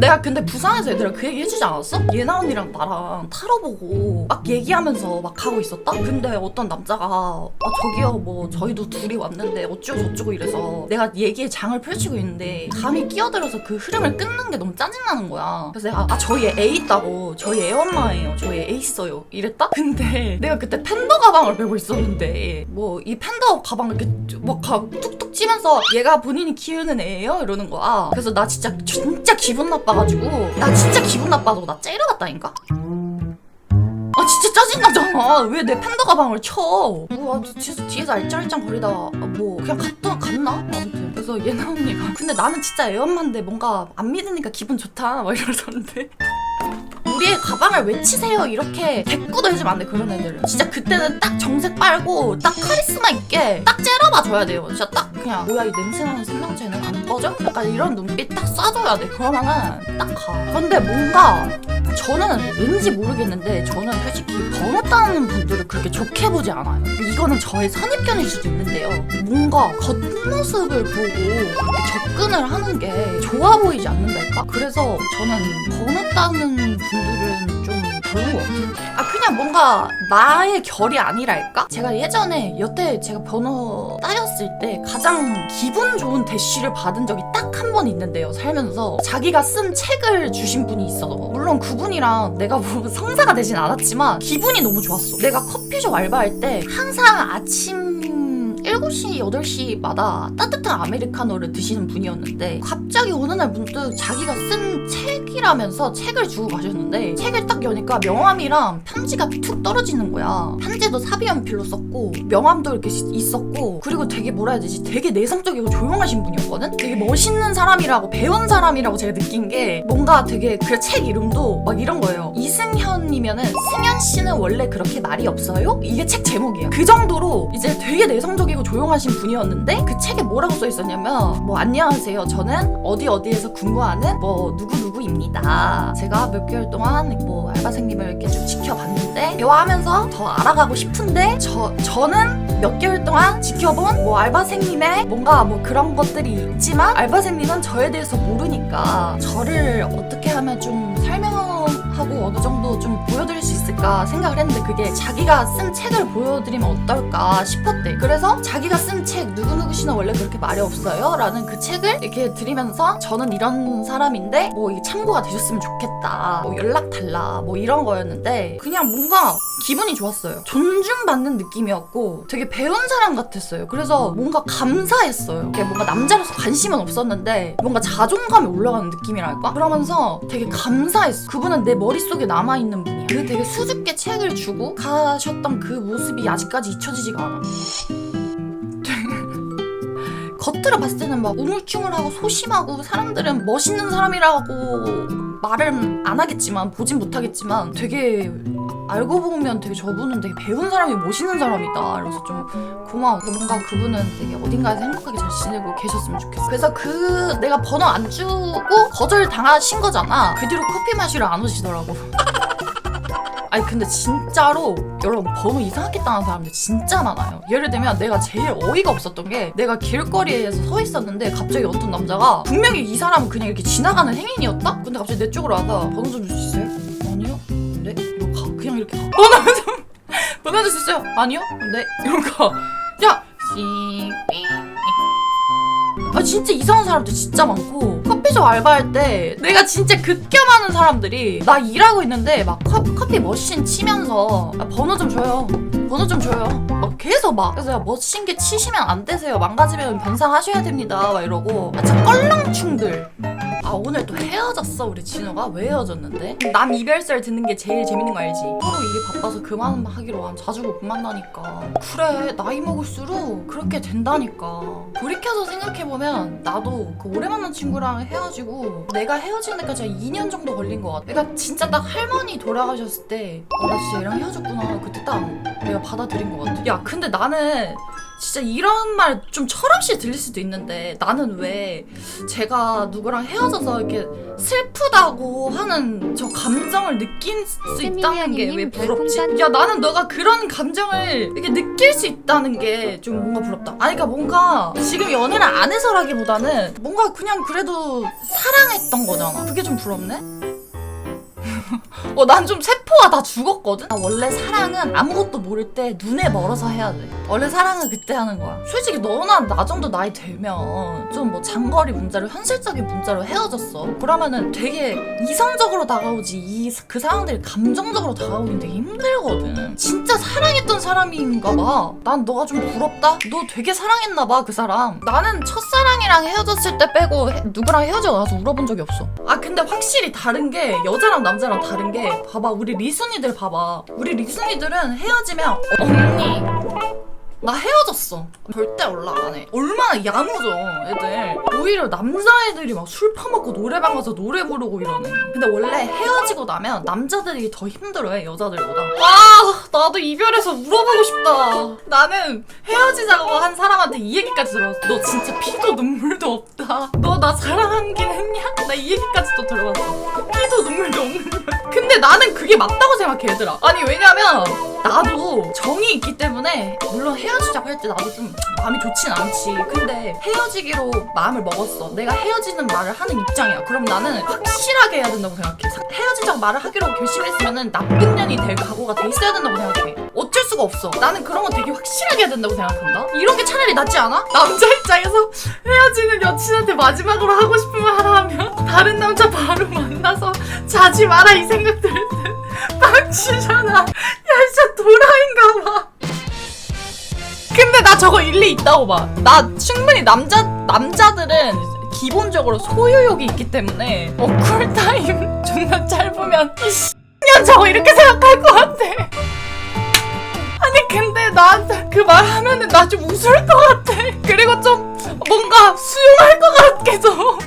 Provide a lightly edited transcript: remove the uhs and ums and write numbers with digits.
내가 근데 부산에서 얘들아 그 얘기 해주지 않았어? 예나 언니랑 나랑 타로 보고 막 얘기하면서 막 가고 있었다? 근데 어떤 남자가 저기요 뭐 저희도 둘이 왔는데 어쩌고 저쩌고 이래서 내가 얘기에 장을 펼치고 있는데 감히 끼어들어서 그 흐름을 끊는 게 너무 짜증나는 거야. 그래서 내가 저희 애 있다고, 저희 애 엄마예요, 저희 애 있어요 이랬다? 근데 내가 그때 팬더 가방을 메고 있었는데 뭐 이 팬더 가방을 이렇게 막 툭툭 치면서 얘가 본인이 키우는 애예요? 이러는 거야. 그래서 나 진짜 기분 나빠가지고 나 진짜 기분 나빠서 나 째려갔다니까? 진짜 짜증나잖아. 왜 내 팬더 가방을 쳐? 뒤에서 알짱알짱 거리다가 뭐 그냥 갔나? 아무튼 그래서 예나 언니가 근데 나는 진짜 애 엄마인데 뭔가 안 믿으니까 기분 좋다 막 이러던데 우리의 가방을 왜 치세요? 이렇게 대꾸도 해주면 안 돼. 그런 애들은 진짜 그때는 딱 정색 빨고 딱 카리스마 있게 딱 째려봐 줘야 돼요. 진짜 딱 그냥 뭐야 이 냄새나는 생명체는 안 꺼져? 약간 이런 눈빛 딱 쏴줘야 돼. 그러면은 딱 가. 근데 뭔가 저는 왠지 모르겠는데 저는 솔직히 번호 따는 분들을 그렇게 좋게 보지 않아요. 이거는 저의 선입견일 수도 있는데요. 뭔가 겉모습을 보고 접근을 하는 게 좋아 보이지 않는달까? 그래서 저는 번호 따는 분들은 좀 별론 것 같아요. 그냥 뭔가 나의 결이 아니랄까? 제가 예전에 여태 제가 번호 따였을 때 가장 기분 좋은 대쉬를 받은 적이 딱 한 번 있는데요. 살면서 자기가 쓴 책을 주신 분이 있어. 물론 그분이랑 내가 뭐 성사가 되진 않았지만 기분이 너무 좋았어. 내가 커피숍 알바할 때 항상 아침 7시, 8시마다 따뜻한 아메리카노를 드시는 분이었는데 갑자기 어느 날 문득 자기가 쓴 책이라면서 책을 주고 가셨는데 책을 딱 여니까 명함이랑 편지가 툭 떨어지는 거야. 편지도 사비연필로 썼고 명함도 이렇게 있었고 그리고 되게 뭐라 해야 되지? 되게 내성적이고 조용하신 분이었거든? 되게 멋있는 사람이라고 배운 사람이라고 제가 느낀 게 뭔가 되게 그 책 이름도 막 이런 거예요. 이승현이면은 승현 씨는 원래 그렇게 말이 없어요? 이게 책 제목이에요. 그 정도로 이제 되게 내성적이고 조용하신 분이었는데 그 책에 뭐라고 써 있었냐면 뭐 안녕하세요 저는 어디에서 근무하는 뭐 누구누구입니다. 제가 몇 개월 동안 뭐 알바생님을 이렇게 좀 지켜봤는데 하면서 더 알아가고 싶은데 저는 몇 개월 동안 지켜본 뭐 알바생님의 뭔가 뭐 그런 것들이 있지만 알바생님은 저에 대해서 모르니까 저를 어떻게 하면 좀 설명하고 어느 정도 좀 보여드릴 수 있을까 생각을 했는데 그게 자기가 쓴 책을 보여드리면 어떨까 싶었대. 그래서 자기가 쓴 책 누구누구 씨는 원래 그렇게 말이 없어요 라는 그 책을 이렇게 드리면서 저는 이런 사람인데 뭐 이게 참고가 되셨으면 좋겠다 뭐 연락 달라 뭐 이런 거였는데 그냥 뭔가 기분이 좋았어요. 존중받는 느낌이었고 되게 배운 사람 같았어요. 그래서 뭔가 감사했어요. 뭔가 남자라서 관심은 없었는데 뭔가 자존감이 올라가는 느낌이랄까? 그러면서 되게 감사했어. 그분은 내 머릿속에 남아있는 분이야. 그 되게 수줍게 책을 주고 가셨던 그 모습이 아직까지 잊혀지지가 않아. 겉으로 봤을 때는 막 우물쭈물하고 소심하고 사람들은 멋있는 사람이라고 말은 안 하겠지만 보진 못하겠지만 되게 알고 보면 되게 저분은 되게 배운 사람이 멋있는 사람이다. 그래서 좀 고마워. 뭔가 그분은 되게 어딘가에서 행복하게 잘 지내고 계셨으면 좋겠어. 그래서 내가 번호 안 주고 거절 당하신 거잖아. 그 뒤로 커피 마시러 안 오시더라고. 아니 근데 진짜로 여러분 번호 이상하게 따는 사람들 진짜 많아요. 예를 들면 내가 제일 어이가 없었던 게 내가 길거리에서 서 있었는데 갑자기 어떤 남자가 분명히 이 사람은 그냥 이렇게 지나가는 행인이었다? 근데 갑자기 내 쪽으로 와서 번호 좀 줄 수 있어요? 아니요? 네? 이러고 가. 그냥 이렇게 가. 번호 줄 수 있어요? 아니요? 네? 이러고 가. 야! 진짜 이상한 사람들 진짜 많고 커피숍 알바할 때 내가 진짜 극혐하는 사람들이 나 일하고 있는데 막 커피 머신 치면서 번호 좀 줘요. 번호 좀 줘요. 막 계속 막 그래서 야 머신 게 치시면 안 되세요. 망가지면 변상하셔야 됩니다. 막 이러고 진짜 껄렁충들. 오늘 또 헤어졌어 우리 진호가. 왜 헤어졌는데? 남 이별설 듣는 게 제일 재밌는 거 알지? 서로 일이 바빠서 그만 하기로 자주 못 만나니까. 그래 나이 먹을수록 그렇게 된다니까. 돌이켜서 생각해보면 나도 그 오래 만난 친구랑 헤어지고 내가 헤어지는 데까지 한 2년 정도 걸린 것 같아. 내가 진짜 딱 할머니 돌아가셨을 때 나 진짜 얘랑 헤어졌구나 그때 딱 내가 받아들인 것 같아. 야 근데 나는 진짜 이런 말 좀 철없이 들릴 수도 있는데 나는 왜 제가 누구랑 헤어져서 이렇게 슬프다고 하는 저 감정을 느낄 수 있다는 게 왜 부럽지? 야 나는 너가 그런 감정을 이렇게 느낄 수 있다는 게 좀 뭔가 부럽다. 아니 그러니까 뭔가 지금 연애를 안 해서라기보다는 뭔가 그냥 그래도 사랑했던 거잖아. 그게 좀 부럽네? 난 좀 세포가 다 죽었거든? 원래 사랑은 아무것도 모를 때 눈에 멀어서 해야 돼. 원래 사랑은 그때 하는 거야. 솔직히 너나 나 정도 나이 되면 좀 뭐 장거리 문자로 현실적인 문자로 헤어졌어. 그러면은 되게 이성적으로 다가오지 그 상황들이 감정적으로 다가오긴 되게 힘들거든. 진짜 사랑했던 사람인가 봐. 난 너가 좀 부럽다? 너 되게 사랑했나 봐 그 사람. 나는 첫사랑이랑 헤어졌을 때 빼고 누구랑 헤어져 나서 울어본 적이 없어. 근데 확실히 다른 게 여자랑 남자랑 다른 게 봐봐 우리 리순이들 봐봐. 우리 리순이들은 헤어지면 언니 나 헤어졌어 절대 연락 안 해. 얼마나 야무져 애들. 오히려 남자애들이 막 술 퍼먹고 노래방 가서 노래 부르고 이러네. 근데 원래 헤어지고 나면 남자들이 더 힘들어해 여자들보다. 나도 이별해서 울어보고 싶다. 나는 헤어지자고 한 사람한테 이 얘기까지 들었어. 너 진짜 피도 눈물도 없다. 너 나 사랑하긴 했냐? 나 이 얘기까지도 들어봤어. 피도 눈물도 없는 거야. 근데 나는 그게 맞다고 생각해 얘들아. 아니 왜냐면 나도 정이 있기 때문에 물론 헤어지자고 할 때 나도 좀 마음이 좋진 않지. 근데 헤어지기로 마음을 먹었어. 내가 헤어지는 말을 하는 입장이야. 그럼 나는 확실하게 해야 된다고 생각해. 헤어지자고 말을 하기로 결심했으면 나쁜 년이 될 각오가 돼 있어야 된다고 생각해. 어쩔 수가 없어. 나는 그런 거 되게 확실하게 해야 된다고 생각한다. 이런 게 차라리 낫지 않아? 남자 입장에서 헤어지는 여친한테 마지막으로 하고 싶은 말 하나 하면 다른 남자 바로 만나서 자지 마라 이 생각 들 때 빡치잖아. 야 진짜 도라인가 봐. 근데 나 저거 일리 있다고 봐. 나 충분히 남자들은 기본적으로 소유욕이 있기 때문에 쿨타임 존나 짧으면 이 저거 이렇게 생각할 것 같아. 아니 근데 나한테 그 말 하면은 나 좀 웃을 것 같아. 그리고 좀 뭔가 수용할 것 같기도.